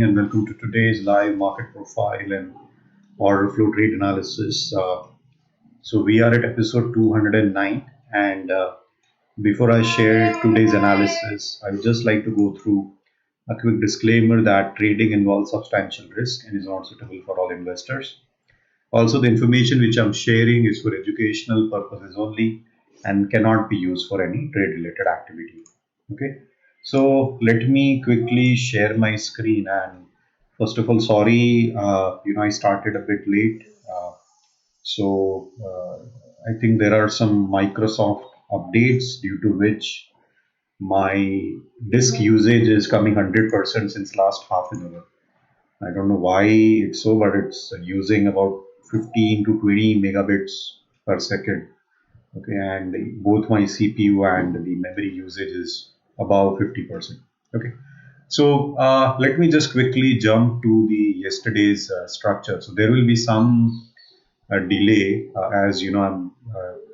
And welcome to today's live market profile and order flow trade analysis. So we are at episode 209, and before I share today's analysis, I would just like to go through a quick disclaimer that trading involves substantial risk and is not suitable for all investors. Also, the information which I'm sharing is for educational purposes only and cannot be used for any trade related activity. Okay, so let me quickly share my screen. And first of all, sorry, I started a bit late. I think there are some Microsoft updates due to which my disk usage is coming 100% since last half an hour. I don't know why it's so, but it's using about 15 to 20 megabits per second. Okay, and both my CPU and the memory usage is above 50%. Okay, so let me just quickly jump to the yesterday's structure. So there will be some delay as you know I'm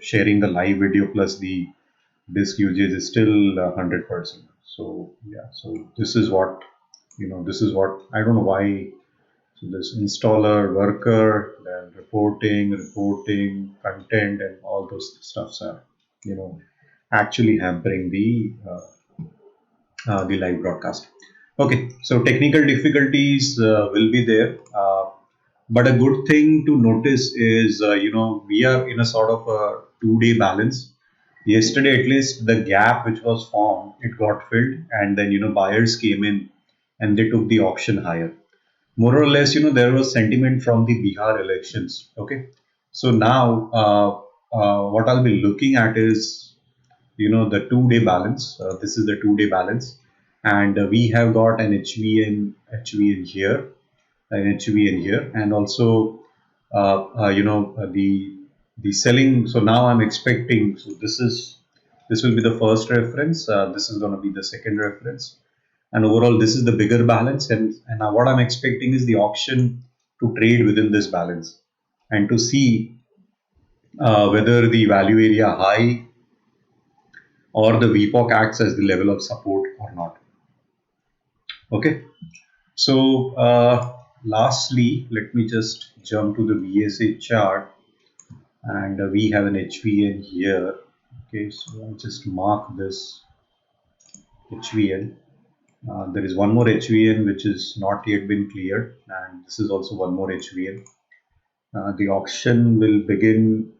sharing the live video plus the disk usage is still 100%. So yeah, so this is what I don't know why. So this installer, worker, then reporting, content, and all those stuffs are, actually hampering the live broadcast. Okay, so technical difficulties will be there, but a good thing to notice is, we are in a sort of a two-day balance. Yesterday, at least, the gap which was formed, it got filled, and then buyers came in and they took the option higher. More or less, there was sentiment from the Bihar elections. Okay, so now what I'll be looking at is, the two-day balance. This is the two-day balance, and we have got an HVN here, an HVN here, and also, the selling. So now I'm expecting. So this will be the first reference. This is going to be the second reference, and overall this is the bigger balance, and now what I'm expecting is the auction to trade within this balance and to see whether the value area high or the VPOC acts as the level of support or not. Okay, so lastly, let me just jump to the VSA chart, and we have an HVN here. Okay, so I'll just mark this HVN. There is one more HVN which is not yet been cleared, and this is also one more HVN. The auction will begin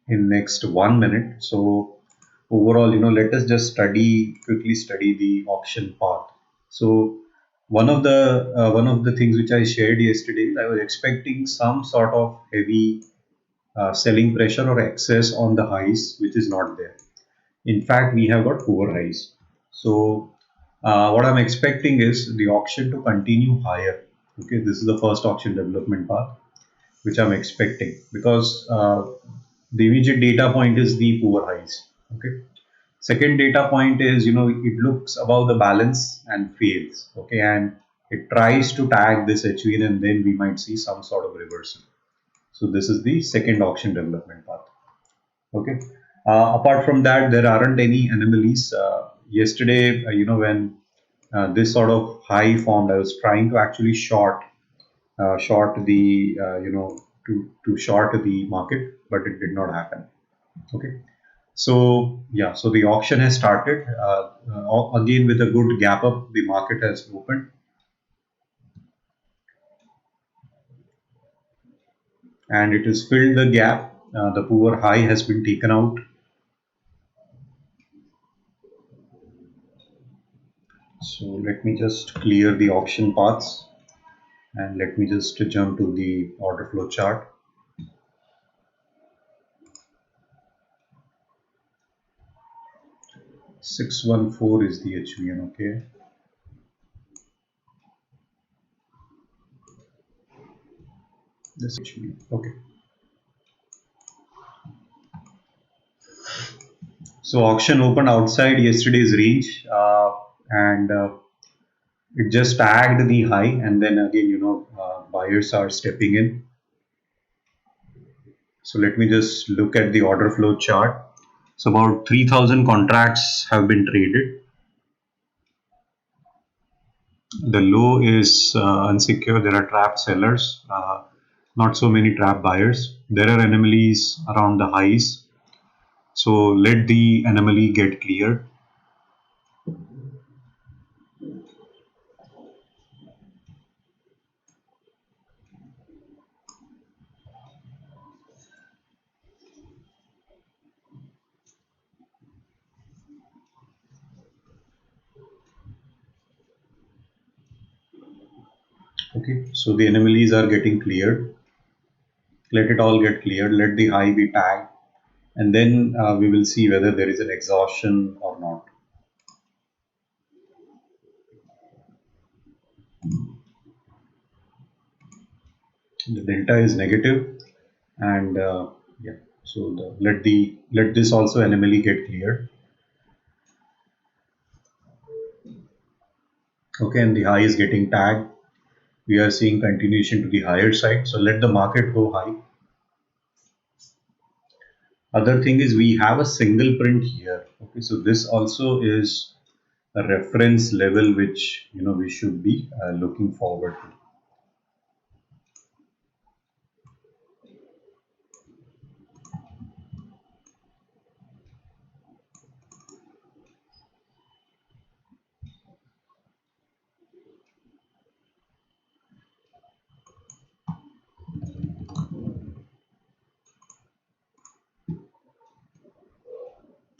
in next 1 minute. So overall, let us just quickly study the auction path. So one of the things which I shared yesterday, I was expecting some sort of heavy selling pressure or excess on the highs, which is not there. In fact, we have got poor highs. So what I'm expecting is the auction to continue higher. Okay, this is the first auction development path which I'm expecting, because the immediate data point is the poor highs. Okay, second data point is, it looks above the balance and fails. Okay, and it tries to tag this HVN, and then we might see some sort of reversal. So this is the second auction development path. Okay, apart from that, there aren't any anomalies. Yesterday, when this sort of high formed, I was trying to actually short the to short the market, but it did not happen. Okay, so yeah, so the auction has started again with a good gap up. The market has opened, and it has filled the gap. The poor high has been taken out. So let me just clear the auction paths, and let me just jump to the order flow chart. $614 is the HVN. Okay, this HVN. Okay, so auction opened outside yesterday's range, and it just tagged the high, and then again, buyers are stepping in. So let me just look at the order flow chart. So about 3,000 contracts have been traded, The low is unsecure. There are trap sellers, not so many trap buyers. There are anomalies around the highs. So let the anomaly get cleared. Okay, so the anomalies are getting cleared. Let it all get cleared. Let the high be tagged, and then we will see whether there is an exhaustion or not. The delta is negative, and yeah, so let this also anomaly get cleared. Okay, and the high is getting tagged. We are seeing continuation to the higher side, so let the market go high. Other thing is we have a single print here. Okay, so this also is a reference level which we should be looking forward to.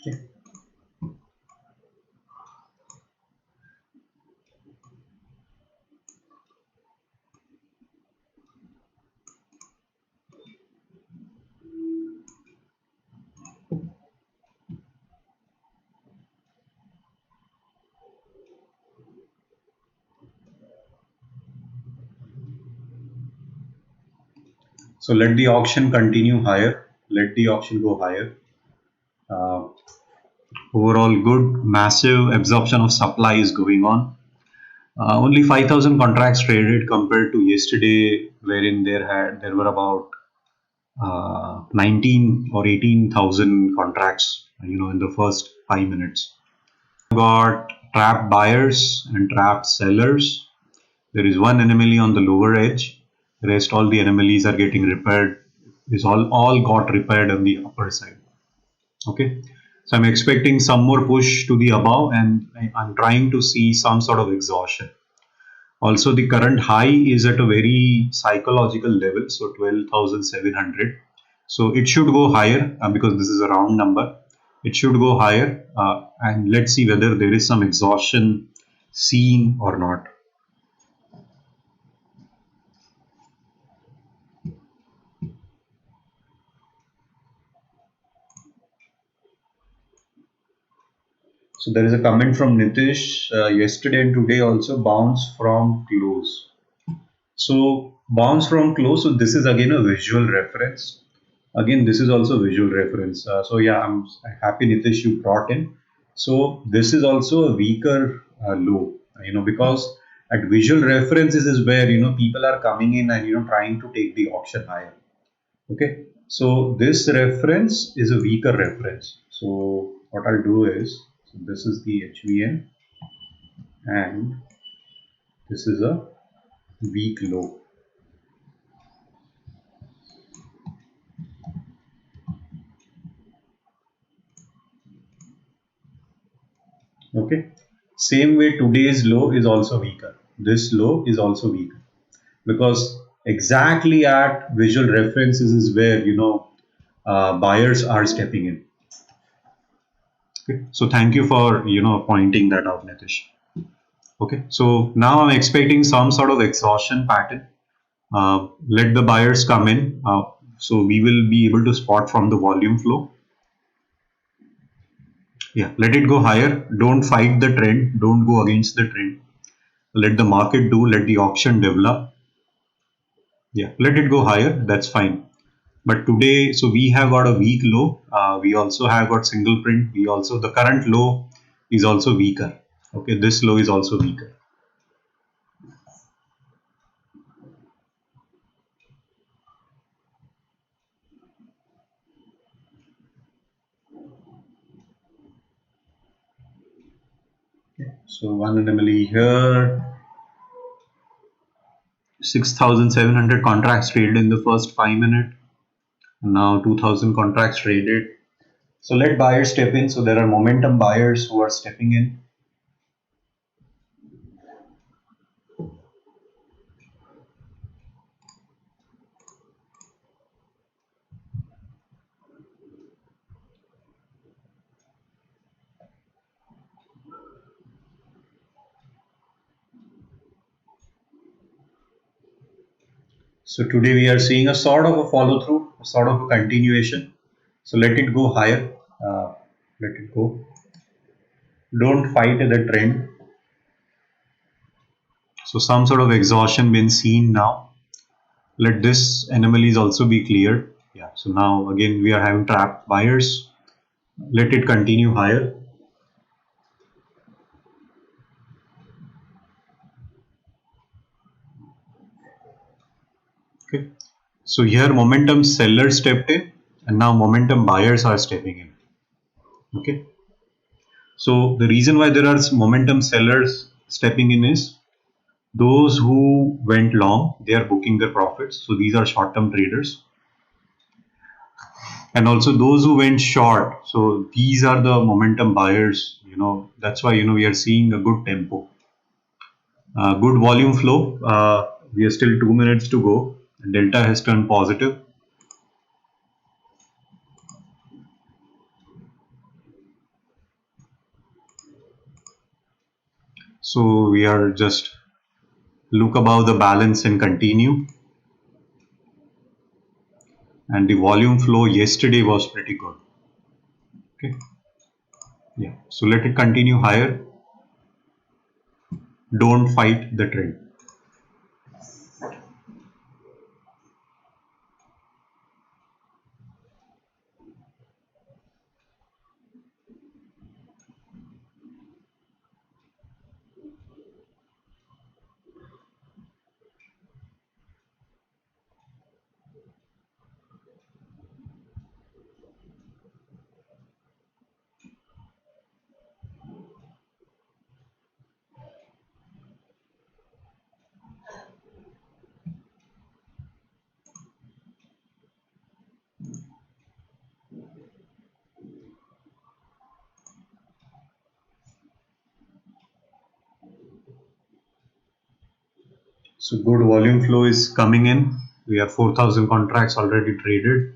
Okay. So let the auction continue higher. Let the auction go higher. Uh, Overall, good, massive absorption of supply is going on. Only 5,000 contracts traded compared to yesterday, wherein there were about 19 or 18,000 contracts. In the first 5 minutes. Got trap buyers and trap sellers. There is one anomaly on the lower edge. The rest all the anomalies are getting repaired. This all got repaired on the upper side. Okay. So I'm expecting some more push to the above, and I'm trying to see some sort of exhaustion. Also, the current high is at a very psychological level, so 12,700. So it should go higher because this is a round number. It should go higher, and let's see whether there is some exhaustion seen or not. So there is a comment from Nitish yesterday and today also bounce from close. So bounce from close. So this is again a visual reference. Again, this is also visual reference. So yeah, I'm happy Nitish you brought in. So this is also a weaker low, because at visual references is where people are coming in and trying to take the auction higher. Okay, so this reference is a weaker reference. So what I'll do is, so this is the HVN and this is a weak low. Okay, same way today's low is also weaker. This low is also weaker because exactly at visual references is where buyers are stepping in. Okay, so thank you for pointing that out, Nitish. Okay, so now I'm expecting some sort of exhaustion pattern. Let the buyers come in. So we will be able to spot from the volume flow. Yeah, let it go higher. Don't fight the trend. Don't go against the trend. Let the market do. Let the auction develop. Yeah, let it go higher. That's fine. But today, so we have got a weak low. We also have got single print. We also, the current low is also weaker. Okay, this low is also weaker. Okay, so one anomaly here. 6,700 contracts traded in the first 5 minutes. Now 2,000 contracts traded. So let buyers step in. So there are momentum buyers who are stepping in. So today we are seeing a sort of a follow through, a sort of a continuation. So let it go higher. Let it go. Don't fight the trend. So some sort of exhaustion been seen now. Let this anomalies also be cleared. Yeah. So now again we are having trapped buyers. Let it continue higher. Okay. So here momentum sellers stepped in and now momentum buyers are stepping in. Okay. So the reason why there are momentum sellers stepping in is those who went long, they are booking their profits. So these are short-term traders. And also those who went short. So these are the momentum buyers. That's why we are seeing a good tempo, good volume flow. We are still 2 minutes to go. Delta has turned positive. So we are just look above the balance and continue. And the volume flow yesterday was pretty good. Okay. Yeah. So let it continue higher. Don't fight the trend. So good volume flow is coming in. We have 4,000 contracts already traded.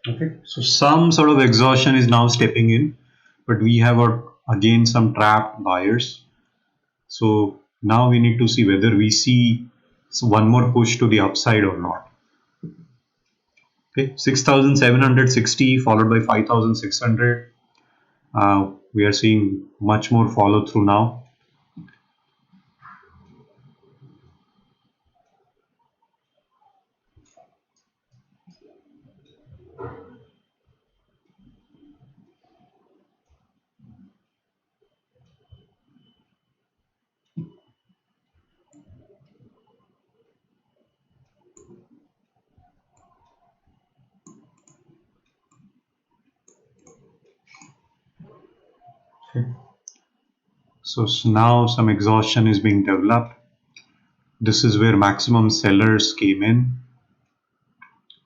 Okay, so some sort of exhaustion is now stepping in, but we have again some trapped buyers. So now we need to see whether we see one more push to the upside or not. Okay, 6,760 followed by 5,600. We are seeing much more follow through now. Okay. So now some exhaustion is being developed. This is where maximum sellers came in.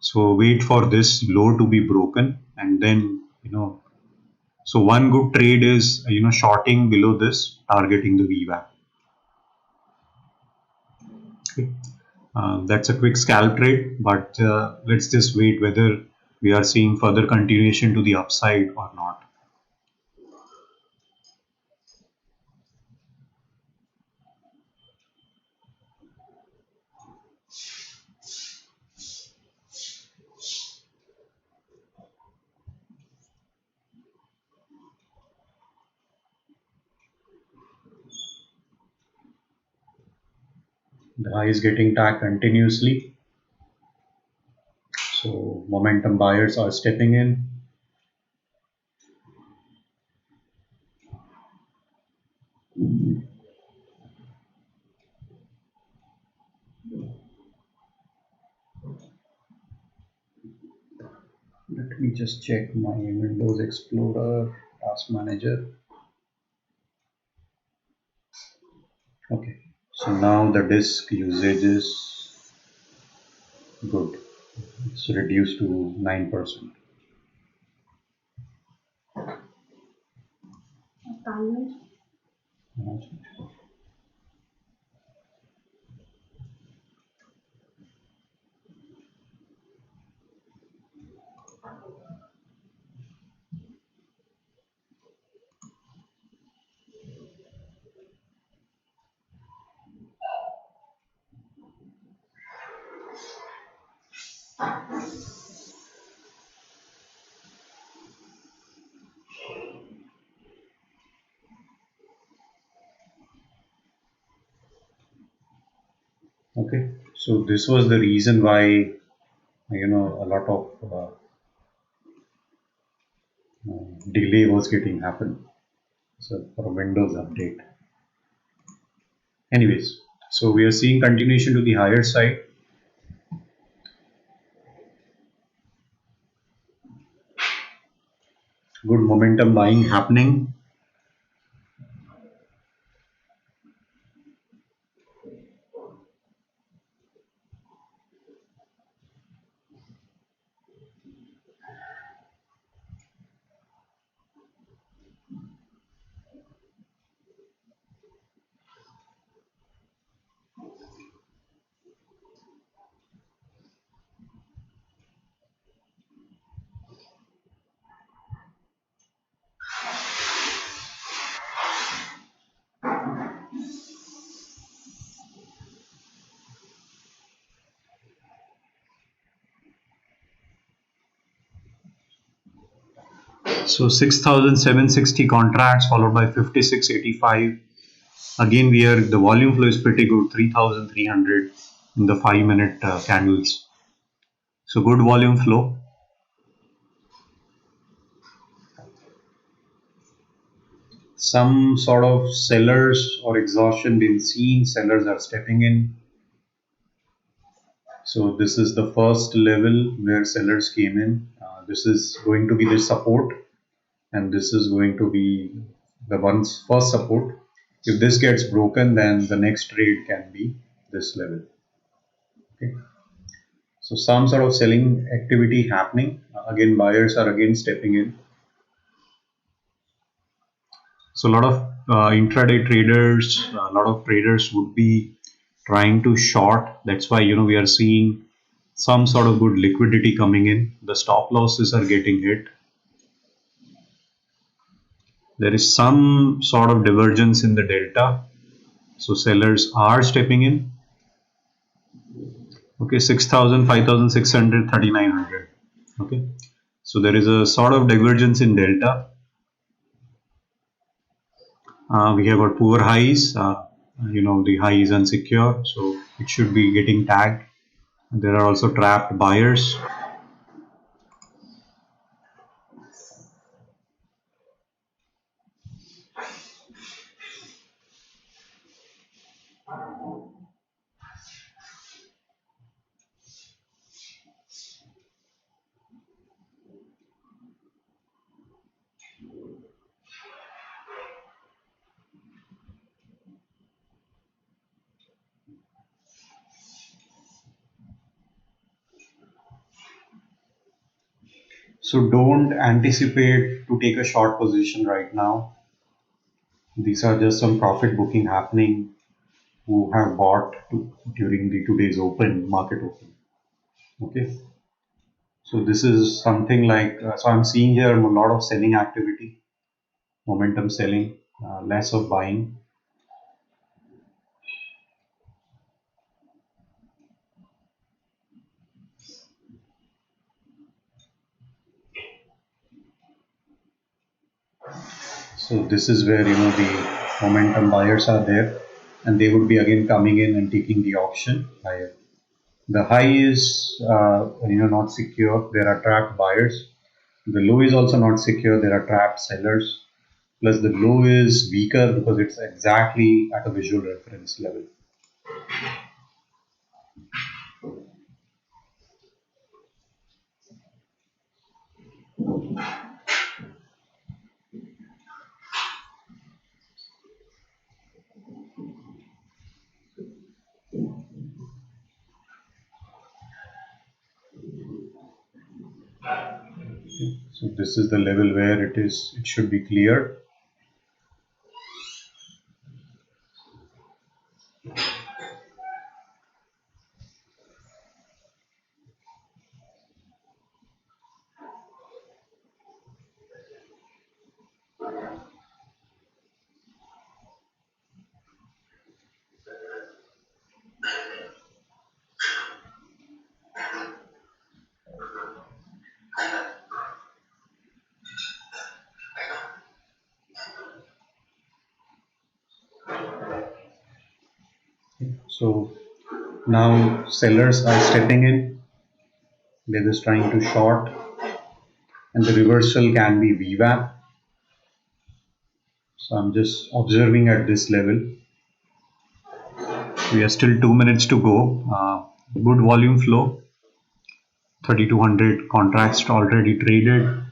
So wait for this low to be broken, and then so one good trade is shorting below this, targeting the VWAP. Okay. That's a quick scalp trade, but let's just wait whether we are seeing further continuation to the upside or not. The high is getting tagged continuously. So momentum buyers are stepping in. Let me just check my Windows Explorer Task Manager. Okay, so now the disk usage is good. It's reduced to 9%. Okay, so this was the reason why a lot of delay was getting happen. So for a Windows update. Anyways, so we are seeing continuation to the higher side. Good momentum buying happening. So 6,760 contracts followed by 5685. Again, the volume flow is pretty good, 3,300 in the 5-minute candles. So good volume flow. Some sort of sellers or exhaustion been seen. Sellers are stepping in. So this is the first level where sellers came in. This is going to be the support, and this is going to be the first support. If this gets broken, then the next trade can be this level. Okay. So some sort of selling activity happening. Again, buyers are again stepping in. So a lot of intraday traders, a lot of traders would be trying to short. That's why we are seeing some sort of good liquidity coming in. The stop losses are getting hit. There is some sort of divergence in the delta. So sellers are stepping in. Okay, 6,000, 5,600, 3,900. Okay, so there is a sort of divergence in delta. We have got poor highs. The high is unsecure, so it should be getting tagged. There are also trapped buyers. So don't anticipate to take a short position right now. These are just some profit booking happening who have bought during the today's market open. Okay. So this is something like, so I'm seeing here a lot of selling activity, momentum selling, less of buying. So this is where the momentum buyers are there, and they would be again coming in and taking the option higher. The high is not secure. There are trapped buyers. The low is also not secure. There are trapped sellers. Plus the low is weaker because it's exactly at a visual reference level. So this is the level where it should be cleared. So now sellers are stepping in. They're just trying to short, and the reversal can be VWAP. So I'm just observing at this level. We are still 2 minutes to go. Good volume flow. 3,200 contracts already traded.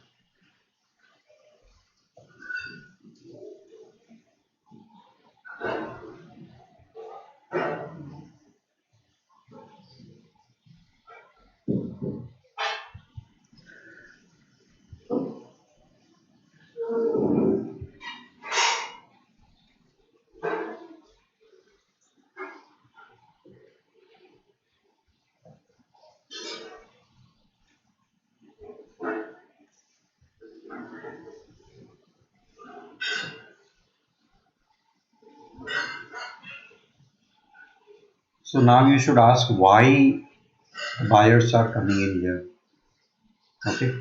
So now you should ask why the buyers are coming in here. Okay.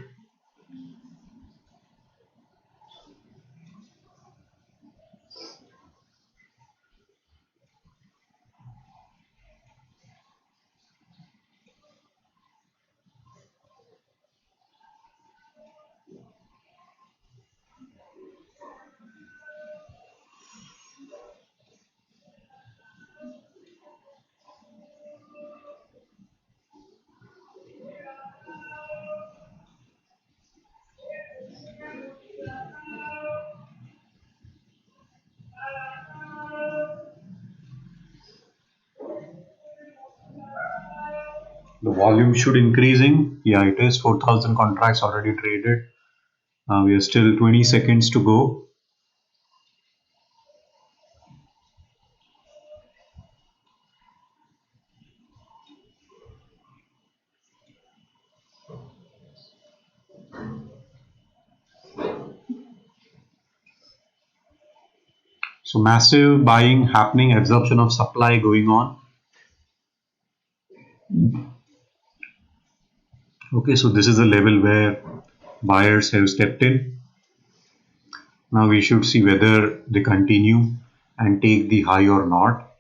The volume should increasing. Yeah, it is 4,000 contracts already traded. We are still 20 seconds to go. So massive buying happening, absorption of supply going on. Okay, so this is a level where buyers have stepped in. Now we should see whether they continue and take the high or not.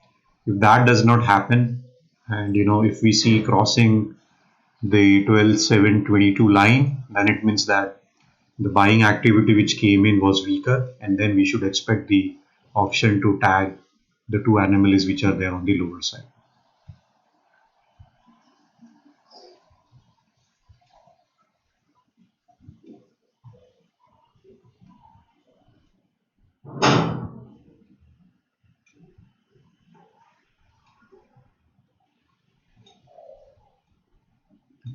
If that does not happen, and if we see crossing the 12,722 line, then it means that the buying activity which came in was weaker, and then we should expect the option to tag the two anomalies which are there on the lower side.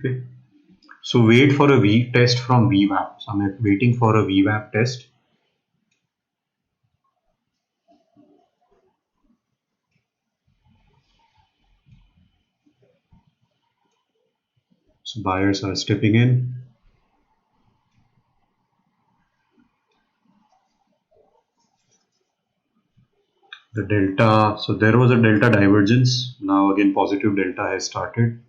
Okay, so wait for a V test from VWAP. So I'm waiting for a VWAP test. So buyers are stepping in. The delta, so there was a delta divergence. Now again positive delta has started.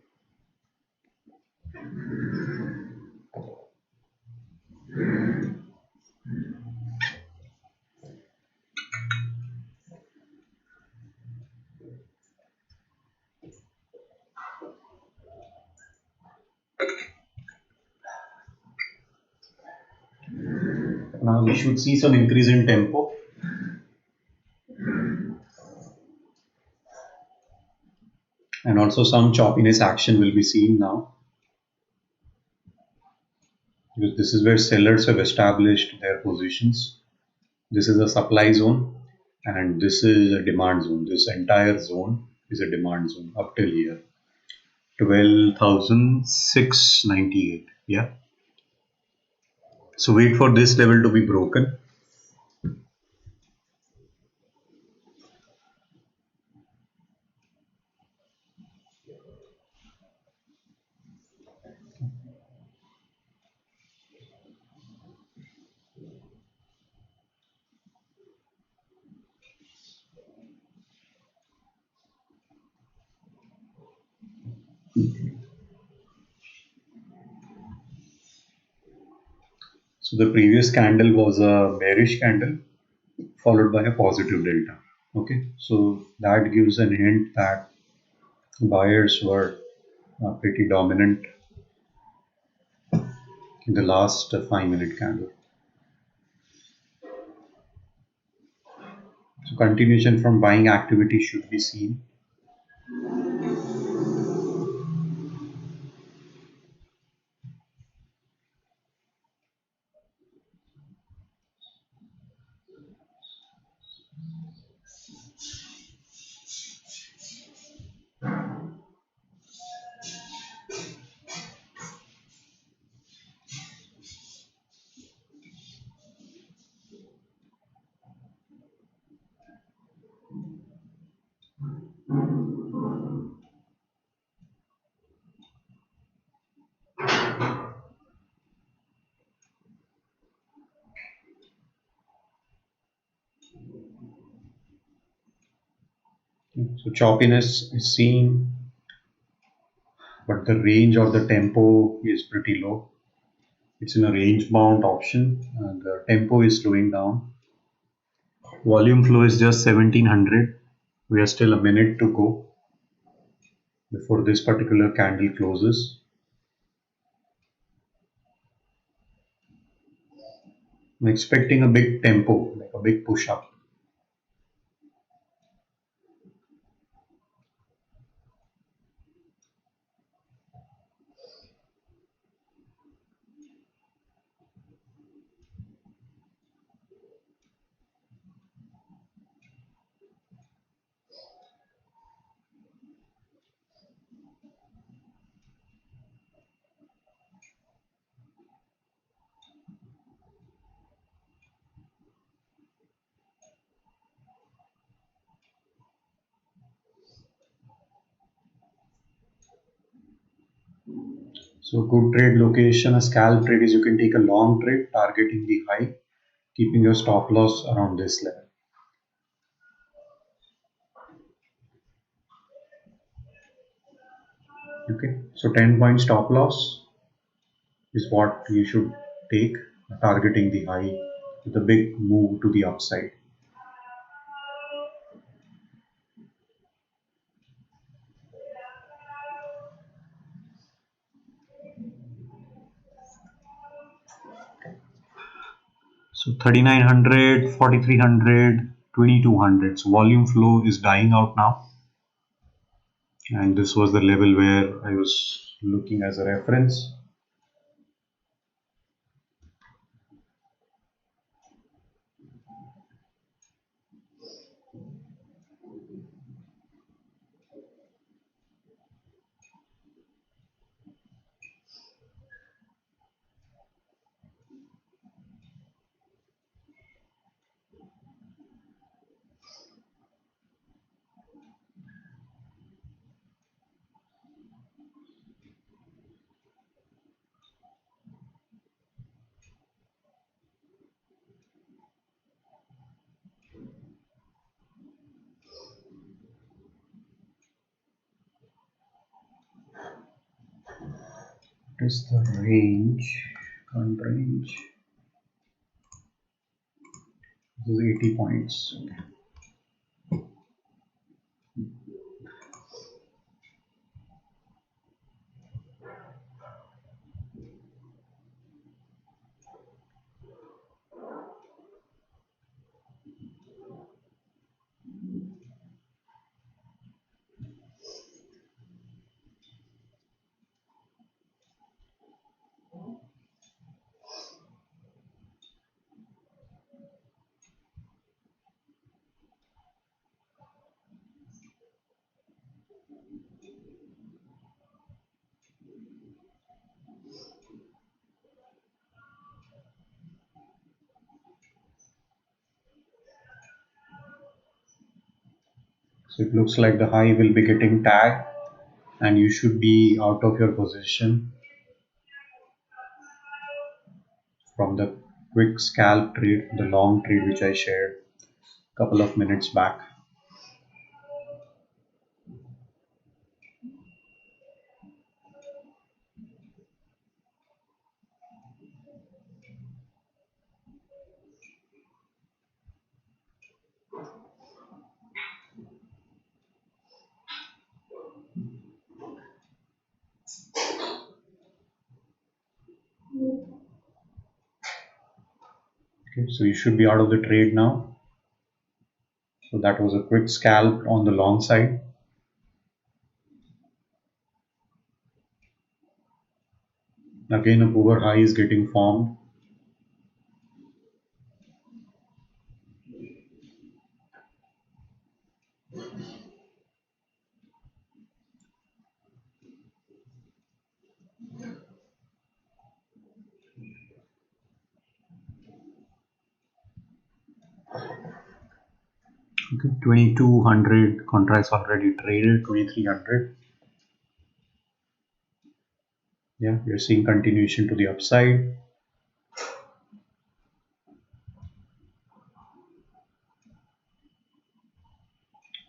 Now we should see some increase in tempo. And also some choppiness action will be seen now. Because this is where sellers have established their positions. This is a supply zone and this is a demand zone. This entire zone is a demand zone up till here. 12,698. Yeah. So wait for this level to be broken. So the previous candle was a bearish candle followed by a positive delta. Okay, so that gives an hint that buyers were pretty dominant in the last 5-minute candle. So continuation from buying activity should be seen. So choppiness is seen, but the range or the tempo is pretty low. It's in a range bound option and the tempo is slowing down. Volume flow is just 1700. We are still a minute to go before this particular candle closes. I'm expecting a big tempo, like a big push up. So good trade location, a scalp trade is you can take a long trade targeting the high, keeping your stop loss around this level. Okay, so 10-point stop loss is what you should take, targeting the high with a big move to the upside. So 3900, 4300, 2200. So volume flow is dying out now. And this was the level where I was looking as a reference. What is the range? Current range. This is 80 points. So it looks like the high will be getting tagged and you should be out of your position from the quick scalp trade, the long trade which I shared a couple of minutes back. Okay, so you should be out of the trade now. So that was a quick scalp on the long side. Again, a poor high is getting formed. Okay, 2200 contracts already traded, 2300. Yeah, you're seeing continuation to the upside.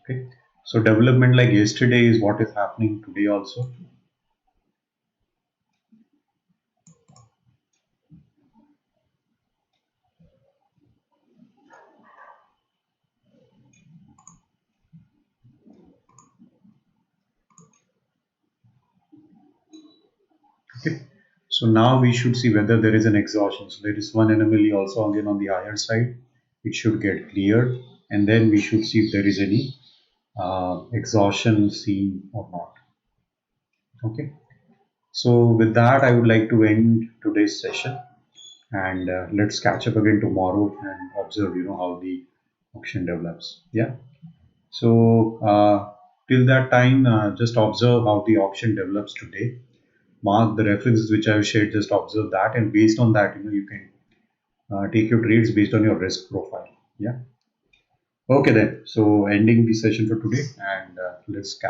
Okay, so development like yesterday is what is happening today also. Okay, so now we should see whether there is an exhaustion. So there is one anomaly also again on the higher side. It should get cleared, and then we should see if there is any exhaustion seen or not. Okay, so with that, I would like to end today's session, and let's catch up again tomorrow and observe, how the auction develops. Yeah. So till that time, just observe how the auction develops today. Mark the references which I have shared. Just observe that, and based on that, you can take your trades based on your risk profile. Yeah. Okay then. So ending the session for today, and let's